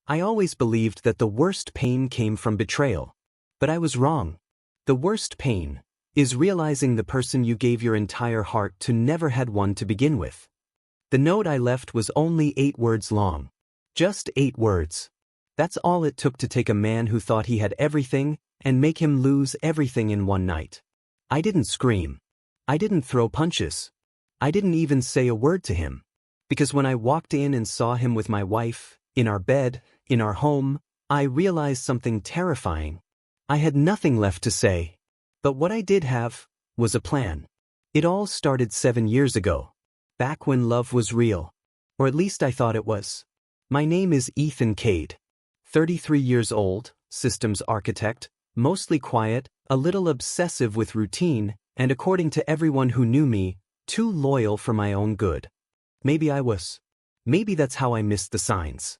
I always believed that the worst pain came from betrayal. But I was wrong. The worst pain is realizing the person you gave your entire heart to never had one to begin with. The note I left was only 8 words long. Just 8 words. That's all it took to take a man who thought he had everything and make him lose everything in one night. I didn't scream. I didn't throw punches. I didn't even say a word to him. Because when I walked in and saw him with my wife, in our bed, in our home, I realized something terrifying. I had nothing left to say. But what I did have was a plan. It all started 7 years ago. Back when love was real. Or at least I thought it was. My name is Ethan Cade. 33 years old, systems architect, mostly quiet, a little obsessive with routine, and according to everyone who knew me, too loyal for my own good. Maybe I was. Maybe that's how I missed the signs.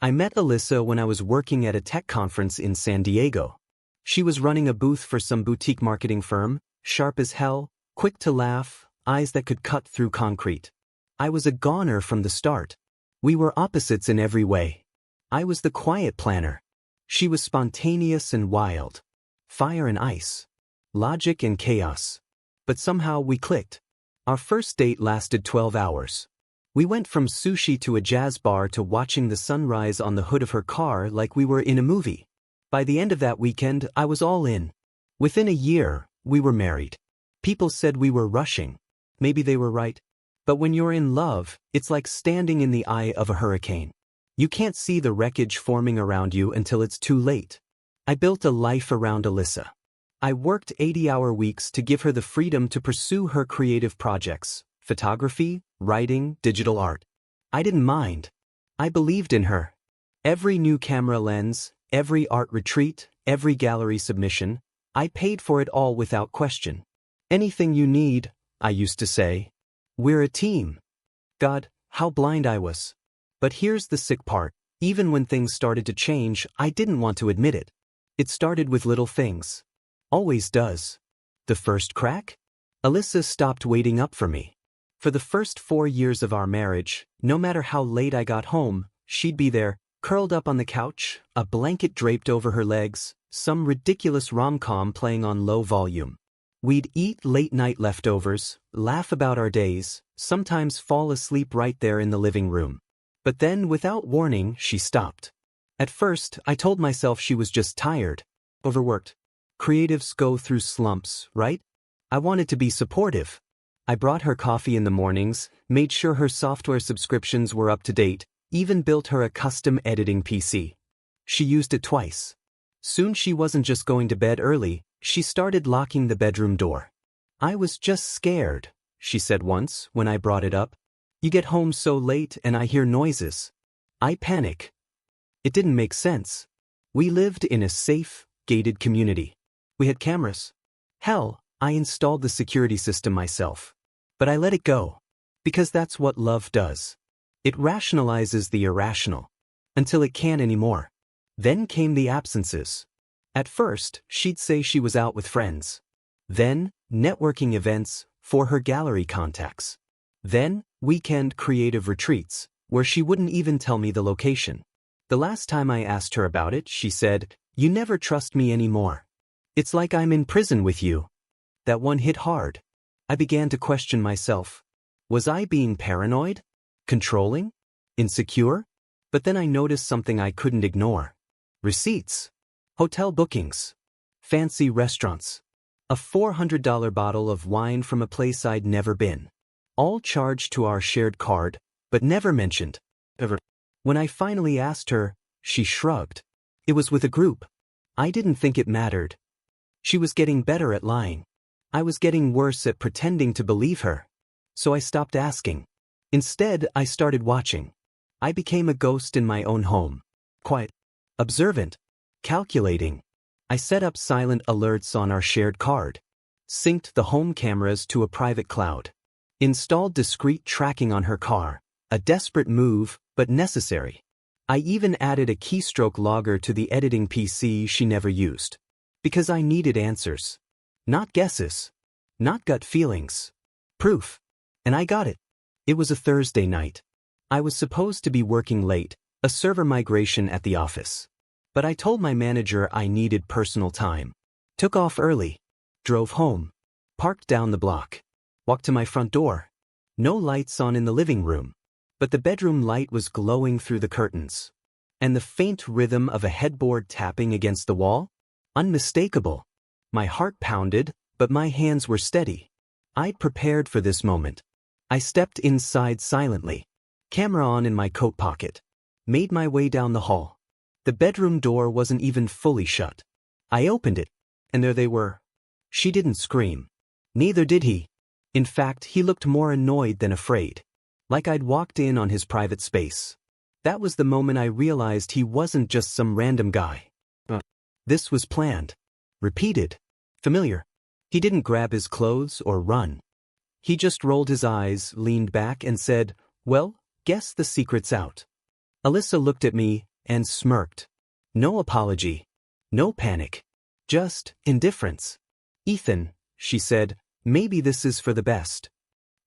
I met Alyssa when I was working at a tech conference in San Diego. She was running a booth for some boutique marketing firm, sharp as hell, quick to laugh, eyes that could cut through concrete. I was a goner from the start. We were opposites in every way. I was the quiet planner. She was spontaneous and wild. Fire and ice. Logic and chaos. But somehow we clicked. Our first date lasted 12 hours. We went from sushi to a jazz bar to watching the sunrise on the hood of her car like we were in a movie. By the end of that weekend, I was all in. Within a year, we were married. People said we were rushing. Maybe they were right. But when you're in love, it's like standing in the eye of a hurricane. You can't see the wreckage forming around you until it's too late. I built a life around Alyssa. I worked 80-hour weeks to give her the freedom to pursue her creative projects. Photography, writing, digital art. I didn't mind. I believed in her. Every new camera lens, every art retreat, every gallery submission, I paid for it all without question. Anything you need, I used to say. We're a team. God, how blind I was. But here's the sick part. Even when things started to change, I didn't want to admit it. It started with little things. Always does. The first crack? Alyssa stopped waiting up for me. For the first 4 years of our marriage, no matter how late I got home, she'd be there, curled up on the couch, a blanket draped over her legs, some ridiculous rom-com playing on low volume. We'd eat late-night leftovers, laugh about our days, sometimes fall asleep right there in the living room. But then, without warning, she stopped. At first, I told myself she was just tired, overworked. Creatives go through slumps, right? I wanted to be supportive. I brought her coffee in the mornings, made sure her software subscriptions were up to date, even built her a custom editing PC. She used it twice. Soon she wasn't just going to bed early, she started locking the bedroom door. I was just scared, she said once when I brought it up. You get home so late and I hear noises. I panic. It didn't make sense. We lived in a safe, gated community. We had cameras. Hell, I installed the security system myself. But I let it go. Because that's what love does. It rationalizes the irrational. Until it can't anymore. Then came the absences. At first, she'd say she was out with friends. Then, networking events for her gallery contacts. Then, weekend creative retreats, where she wouldn't even tell me the location. The last time I asked her about it, she said, "You never trust me anymore. It's like I'm in prison with you." That one hit hard. I began to question myself. Was I being paranoid? Controlling? Insecure? But then I noticed something I couldn't ignore. Receipts. Hotel bookings. Fancy restaurants. A $400 bottle of wine from a place I'd never been. All charged to our shared card, but never mentioned. Ever. When I finally asked her, she shrugged. It was with a group. I didn't think it mattered. She was getting better at lying. I was getting worse at pretending to believe her. So I stopped asking. Instead, I started watching. I became a ghost in my own home. Quiet. Observant. Calculating. I set up silent alerts on our shared card. Synced the home cameras to a private cloud. Installed discreet tracking on her car. A desperate move, but necessary. I even added a keystroke logger to the editing PC she never used. Because I needed answers. Not guesses. Not gut feelings. Proof. And I got it. It was a Thursday night. I was supposed to be working late, A server migration at the office. But I told my manager I needed personal time. Took off early. Drove home. Parked down the block. Walked to my front door. No lights on in the living room. But the bedroom light was glowing through the curtains. And the faint rhythm of a headboard tapping against the wall? Unmistakable. My heart pounded, but my hands were steady. I'd prepared for this moment. I stepped inside silently. Camera on in my coat pocket. Made my way down the hall. The bedroom door wasn't even fully shut. I opened it, and there they were. She didn't scream. Neither did he. In fact, he looked more annoyed than afraid. Like I'd walked in on his private space. That was the moment I realized he wasn't just some random guy. This was planned. Repeated. Familiar. He didn't grab his clothes or run. He just rolled his eyes, leaned back, and said, "Well, guess the secret's out." Alyssa looked at me and smirked. No apology. No panic. Just indifference. "Ethan," she said, "maybe this is for the best."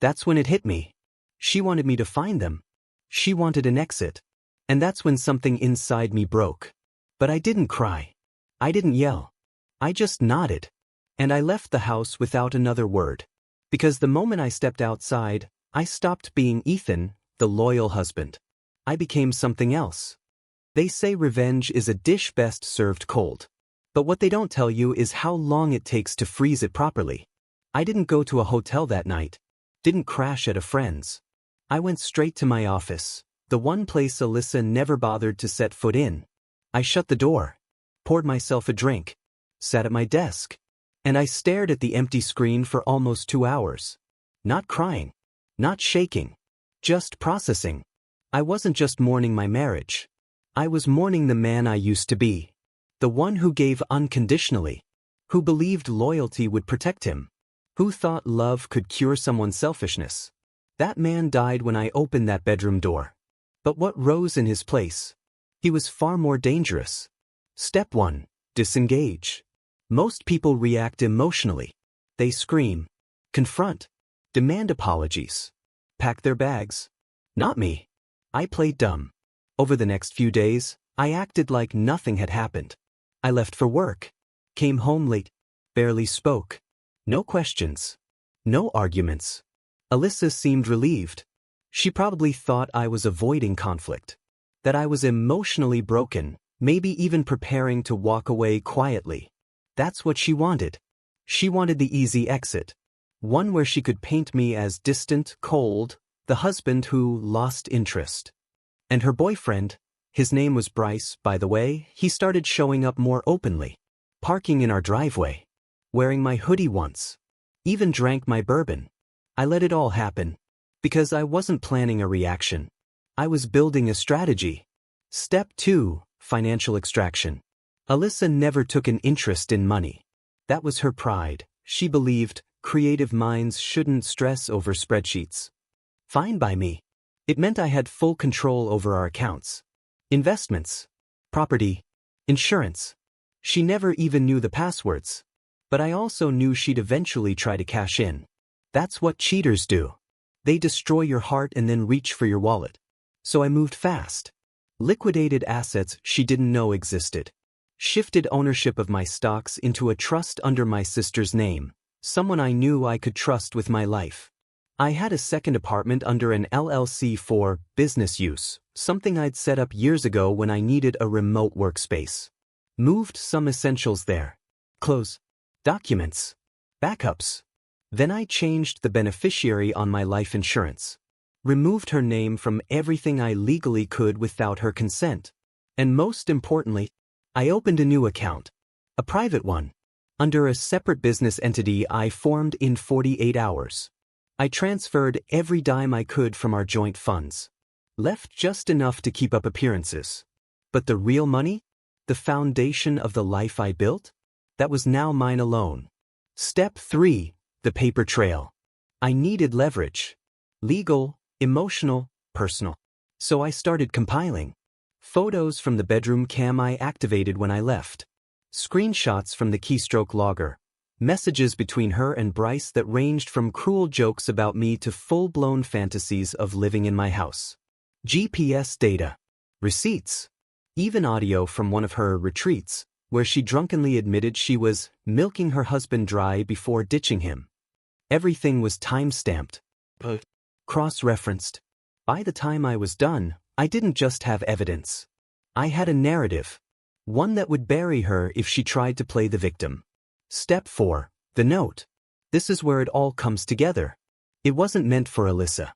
That's when it hit me. She wanted me to find them. She wanted an exit. And that's when something inside me broke. But I didn't cry. I didn't yell. I just nodded. And I left the house without another word. Because the moment I stepped outside, I stopped being Ethan, the loyal husband. I became something else. They say revenge is a dish best served cold. But what they don't tell you is how long it takes to freeze it properly. I didn't go to a hotel that night. Didn't crash at a friend's. I went straight to my office, the one place Alyssa never bothered to set foot in. I shut the door. Poured myself a drink. Sat at my desk. And I stared at the empty screen for almost 2 hours. Not crying. Not shaking. Just processing. I wasn't just mourning my marriage. I was mourning the man I used to be. The one who gave unconditionally. Who believed loyalty would protect him. Who thought love could cure someone's selfishness. That man died when I opened that bedroom door. But what rose in his place? He was far more dangerous. Step 1. Disengage. Most people react emotionally. They scream. Confront. Demand apologies. Pack their bags. Not me. I played dumb. Over the next few days, I acted like nothing had happened. I left for work. Came home late. Barely spoke. No questions. No arguments. Alyssa seemed relieved. She probably thought I was avoiding conflict. That I was emotionally broken, maybe even preparing to walk away quietly. That's what she wanted. She wanted the easy exit. One where she could paint me as distant, cold, the husband who lost interest. And her boyfriend, his name was Bryce, by the way, he started showing up more openly. Parking in our driveway. Wearing my hoodie once. Even drank my bourbon. I let it all happen. Because I wasn't planning a reaction. I was building a strategy. Step 2, financial extraction. Alyssa never took an interest in money. That was her pride. She believed creative minds shouldn't stress over spreadsheets. Fine by me. It meant I had full control over our accounts. Investments. Property. Insurance. She never even knew the passwords. But I also knew she'd eventually try to cash in. That's what cheaters do. They destroy your heart and then reach for your wallet. So I moved fast. Liquidated assets she didn't know existed. Shifted ownership of my stocks into a trust under my sister's name, someone I knew I could trust with my life. I had a second apartment under an LLC for business use, something I'd set up years ago when I needed a remote workspace. Moved some essentials there. Clothes. Documents. Backups. Then I changed the beneficiary on my life insurance. Removed her name from everything I legally could without her consent. And most importantly, I opened a new account. A private one. Under a separate business entity I formed in 48 hours. I transferred every dime I could from our joint funds. Left just enough to keep up appearances. But the real money? The foundation of the life I built? That was now mine alone. Step 3. The paper trail. I needed leverage. Legal, emotional, personal. So I started compiling. Photos from the bedroom cam I activated when I left. Screenshots from the keystroke logger. Messages between her and Bryce that ranged from cruel jokes about me to full-blown fantasies of living in my house. GPS data. Receipts. Even audio from one of her retreats, where she drunkenly admitted she was milking her husband dry before ditching him. Everything was time-stamped, cross-referenced. By the time I was done, I didn't just have evidence. I had a narrative. One that would bury her if she tried to play the victim. Step 4. The note. This is where it all comes together. It wasn't meant for Alyssa.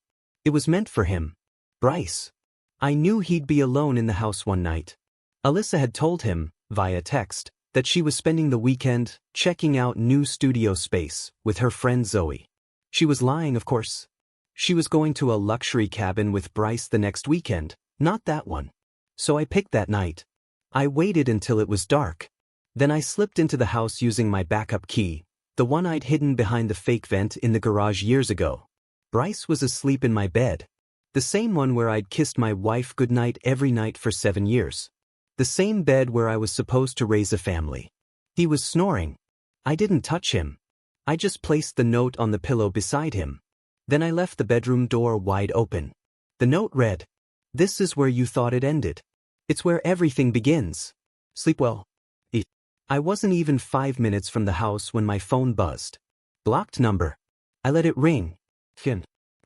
It was meant for him. Bryce. I knew he'd be alone in the house one night. Alyssa had told him, via text, that she was spending the weekend checking out new studio space with her friend Zoe. She was lying, of course. She was going to a luxury cabin with Bryce the next weekend, not that one. So I picked that night. I waited until it was dark. Then I slipped into the house using my backup key, the one I'd hidden behind the fake vent in the garage years ago. Bryce was asleep in my bed. The same one where I'd kissed my wife goodnight every night for 7 years. The same bed where I was supposed to raise a family. He was snoring. I didn't touch him. I just placed the note on the pillow beside him. Then I left the bedroom door wide open. The note read, "This is where you thought it ended. It's where everything begins. Sleep well." I wasn't even 5 minutes from the house when my phone buzzed. Blocked number. I let it ring.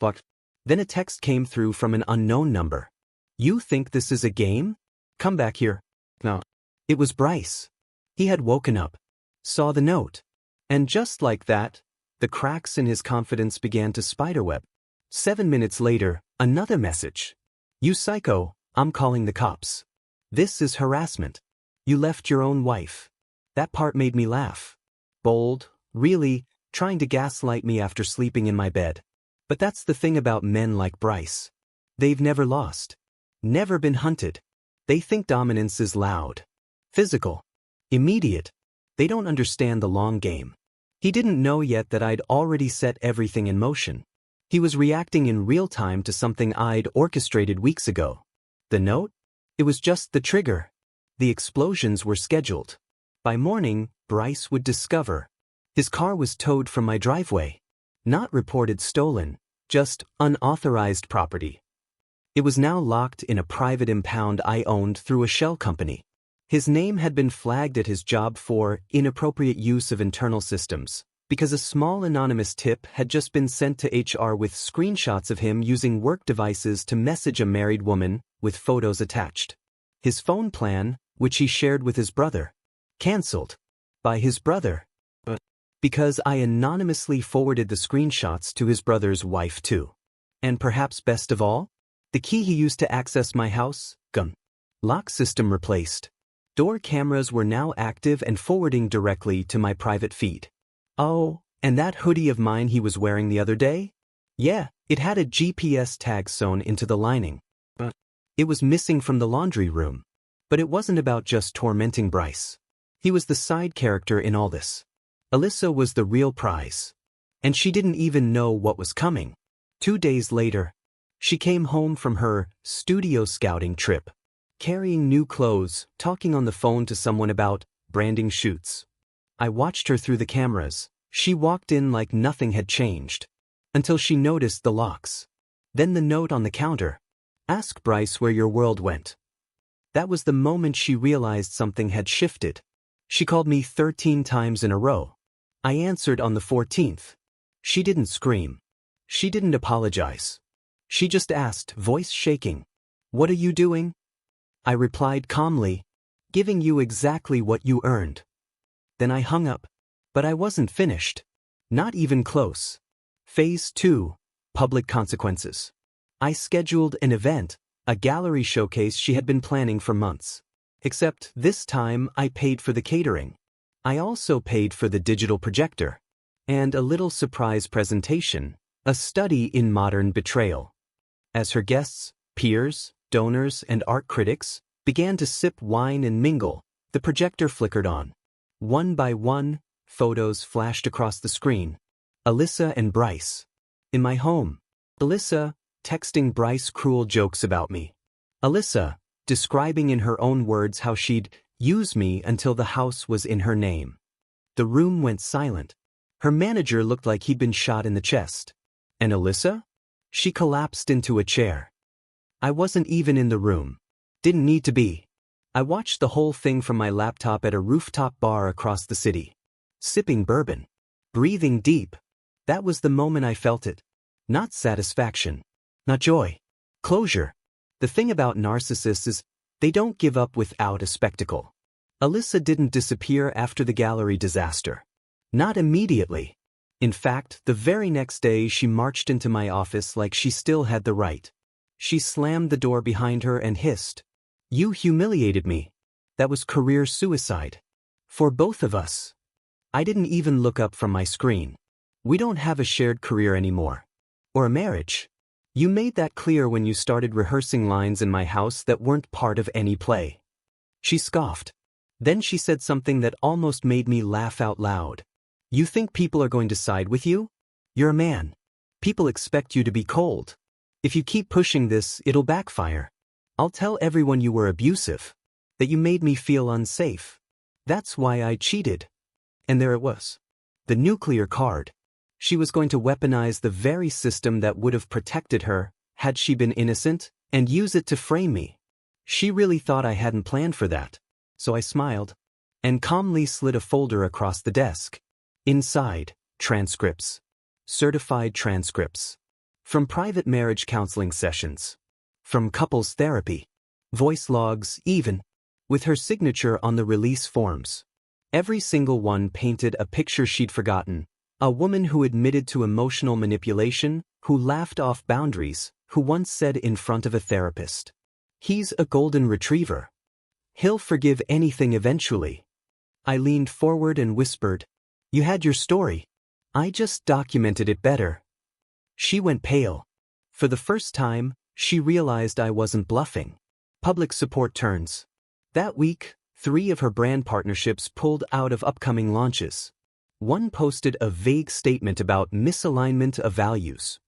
Blocked. Then a text came through from an unknown number. "You think this is a game? Come back here." No. It was Bryce. He had woken up, saw the note, and just like that, the cracks in his confidence began to spiderweb. 7 minutes later, another message. "You psycho, I'm calling the cops. This is harassment. You left your own wife." That part made me laugh. Bold, really, trying to gaslight me after sleeping in my bed. But that's the thing about men like Bryce. They've never lost. Never been hunted. They think dominance is loud, physical, immediate. They don't understand the long game. He didn't know yet that I'd already set everything in motion. He was reacting in real time to something I'd orchestrated weeks ago. The note? It was just the trigger. The explosions were scheduled. By morning, Bryce would discover. His car was towed from my driveway. Not reported stolen, just unauthorized property. It was now locked in a private impound I owned through a shell company. His name had been flagged at his job for inappropriate use of internal systems, because a small anonymous tip had just been sent to HR with screenshots of him using work devices to message a married woman with photos attached. His phone plan, which he shared with his brother, canceled. By his brother. Because I anonymously forwarded the screenshots to his brother's wife too. And perhaps best of all, the key he used to access my house, lock system replaced. Door cameras were now active and forwarding directly to my private feed. Oh, and that hoodie of mine he was wearing the other day? Yeah, it had a GPS tag sewn into the lining. It was missing from the laundry room. But it wasn't about just tormenting Bryce. He was the side character in all this. Alyssa was the real prize. And she didn't even know what was coming. 2 days later, she came home from her studio scouting trip, carrying new clothes, talking on the phone to someone about branding shoots. I watched her through the cameras. She walked in like nothing had changed. Until she noticed the locks. Then the note on the counter. "Ask Bryce where your world went." That was the moment she realized something had shifted. She called me 13 times in a row. I answered on the 14th. She didn't scream. She didn't apologize. She just asked, voice shaking, "What are you doing?" I replied calmly, "Giving you exactly what you earned." Then I hung up. But I wasn't finished. Not even close. Phase 2, public consequences. I scheduled an event, a gallery showcase she had been planning for months. Except this time I paid for the catering. I also paid for the digital projector. And a little surprise presentation, a study in modern betrayal. As her guests, peers, donors, and art critics began to sip wine and mingle, the projector flickered on. One by one, photos flashed across the screen. Alyssa and Bryce. In my home. Alyssa, texting Bryce cruel jokes about me. Alyssa, describing in her own words how she'd use me until the house was in her name. The room went silent. Her manager looked like he'd been shot in the chest. And Alyssa? She collapsed into a chair. I wasn't even in the room. Didn't need to be. I watched the whole thing from my laptop at a rooftop bar across the city. Sipping bourbon. Breathing deep. That was the moment I felt it. Not satisfaction. Not joy. Closure. The thing about narcissists is, they don't give up without a spectacle. Alyssa didn't disappear after the gallery disaster. Not immediately. In fact, the very next day she marched into my office like she still had the right. She slammed the door behind her and hissed, "You humiliated me. That was career suicide. For both of us." I didn't even look up from my screen. We don't have a shared career anymore. Or a marriage. You made that clear when you started rehearsing lines in my house that weren't part of any play. She scoffed. Then she said something that almost made me laugh out loud. You think people are going to side with you? You're a man. People expect you to be cold. If you keep pushing this, it'll backfire. I'll tell everyone you were abusive. That you made me feel unsafe. That's why I cheated. And there it was. The nuclear card. She was going to weaponize the very system that would have protected her, had she been innocent, and use it to frame me. She really thought I hadn't planned for that. So I smiled. And calmly slid a folder across the desk. Inside, transcripts. Certified transcripts. From private marriage counseling sessions. From couples therapy. Voice logs, even. With her signature on the release forms. Every single one painted a picture she'd forgotten. A woman who admitted to emotional manipulation, who laughed off boundaries, who once said in front of a therapist, "He's a golden retriever. He'll forgive anything eventually." I leaned forward and whispered, "You had your story. I just documented it better." She went pale. For the first time, she realized I wasn't bluffing. Public support turns. That week, 3 of her brand partnerships pulled out of upcoming launches. One posted a vague statement about misalignment of values.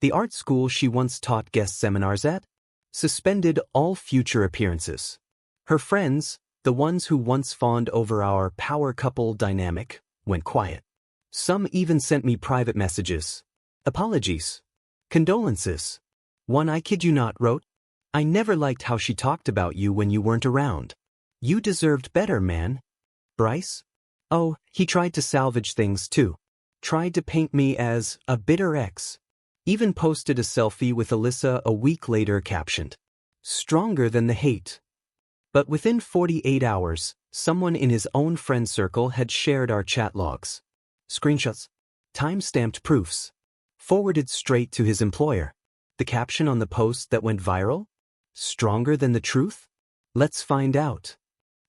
The art school she once taught guest seminars at suspended all future appearances. Her friends, the ones who once fawned over our power couple dynamic, went quiet. Some even sent me private messages. Apologies. Condolences. One, I kid you not, wrote, "I never liked how she talked about you when you weren't around. You deserved better, man." Bryce? Oh, he tried to salvage things too. Tried to paint me as a bitter ex. Even posted a selfie with Alyssa a week later captioned, "Stronger than the hate." But within 48 hours, someone in his own friend circle had shared our chat logs. Screenshots. Time-stamped proofs. Forwarded straight to his employer. The caption on the post that went viral? Stronger than the truth? Let's find out.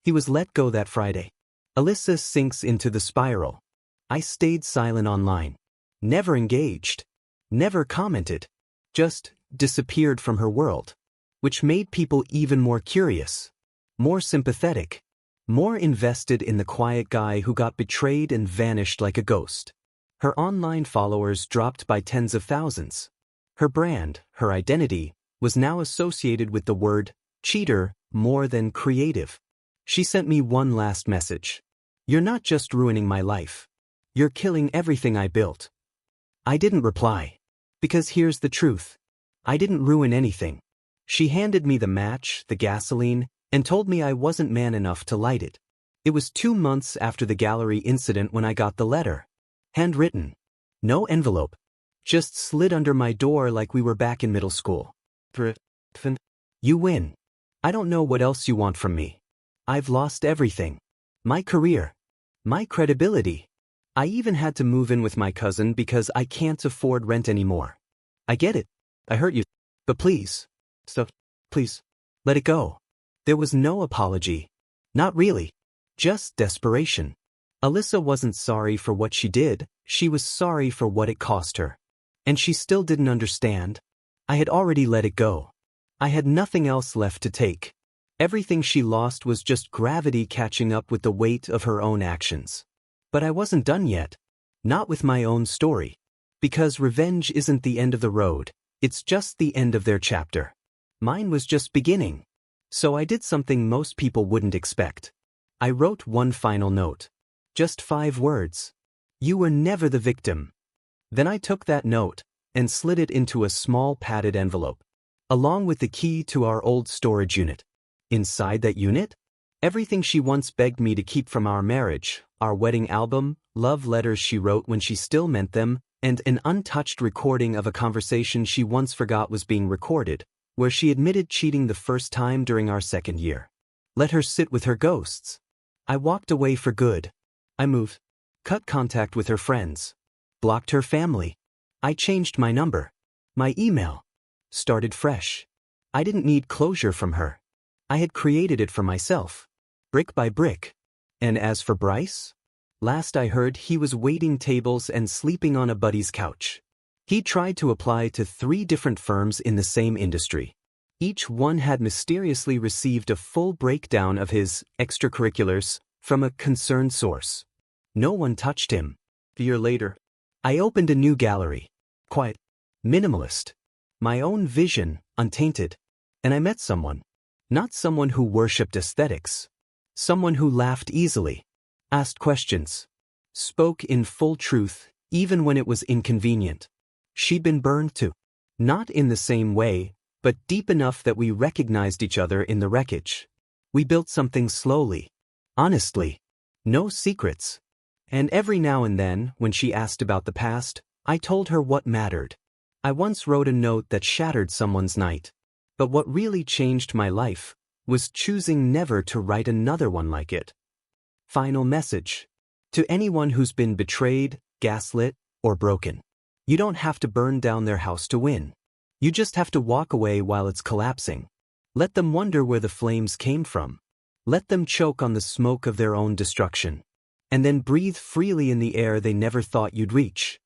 He was let go that Friday. Alyssa sinks into the spiral. I stayed silent online. Never engaged. Never commented. Just disappeared from her world. Which made people even more curious. More sympathetic. More invested in the quiet guy who got betrayed and vanished like a ghost. Her online followers dropped by tens of thousands. Her brand, her identity, was now associated with the word cheater more than creative. She sent me one last message. "You're not just ruining my life. You're killing everything I built." I didn't reply. Because here's the truth. I didn't ruin anything. She handed me the match, the gasoline, and told me I wasn't man enough to light it. It was 2 months after the gallery incident when I got the letter. Handwritten. No envelope. Just slid under my door like we were back in middle school. You win. I don't know what else you want from me. I've lost everything. My career. My credibility. I even had to move in with my cousin because I can't afford rent anymore. I get it. I hurt you. But please. Please. Let it go. There was no apology. Not really. Just desperation. Alyssa wasn't sorry for what she did, she was sorry for what it cost her. And she still didn't understand. I had already let it go. I had nothing else left to take. Everything she lost was just gravity catching up with the weight of her own actions. But I wasn't done yet. Not with my own story. Because revenge isn't the end of the road, it's just the end of their chapter. Mine was just beginning. So I did something most people wouldn't expect. I wrote one final note. Just 5 words. You were never the victim. Then I took that note and slid it into a small padded envelope, along with the key to our old storage unit. Inside that unit? Everything she once begged me to keep from our marriage, our wedding album, love letters she wrote when she still meant them, and an untouched recording of a conversation she once forgot was being recorded, where she admitted cheating the first time during our second year. Let her sit with her ghosts. I walked away for good. I moved, cut contact with her friends, blocked her family. I changed my number, my email, started fresh. I didn't need closure from her. I had created it for myself, brick by brick. And as for Bryce? Last I heard, he was waiting tables and sleeping on a buddy's couch. He tried to apply to 3 different firms in the same industry. Each one had mysteriously received a full breakdown of his extracurriculars from a concerned source. No one touched him. A year later, I opened a new gallery. Quiet, minimalist, my own vision, untainted. And I met someone. Not someone who worshipped aesthetics. Someone who laughed easily, asked questions, spoke in full truth, even when it was inconvenient. She'd been burned too. Not in the same way, but deep enough that we recognized each other in the wreckage. We built something slowly, honestly, no secrets. And every now and then, when she asked about the past, I told her what mattered. I once wrote a note that shattered someone's night. But what really changed my life was choosing never to write another one like it. Final message. To anyone who's been betrayed, gaslit, or broken. You don't have to burn down their house to win. You just have to walk away while it's collapsing. Let them wonder where the flames came from. Let them choke on the smoke of their own destruction. And then breathe freely in the air they never thought you'd reach.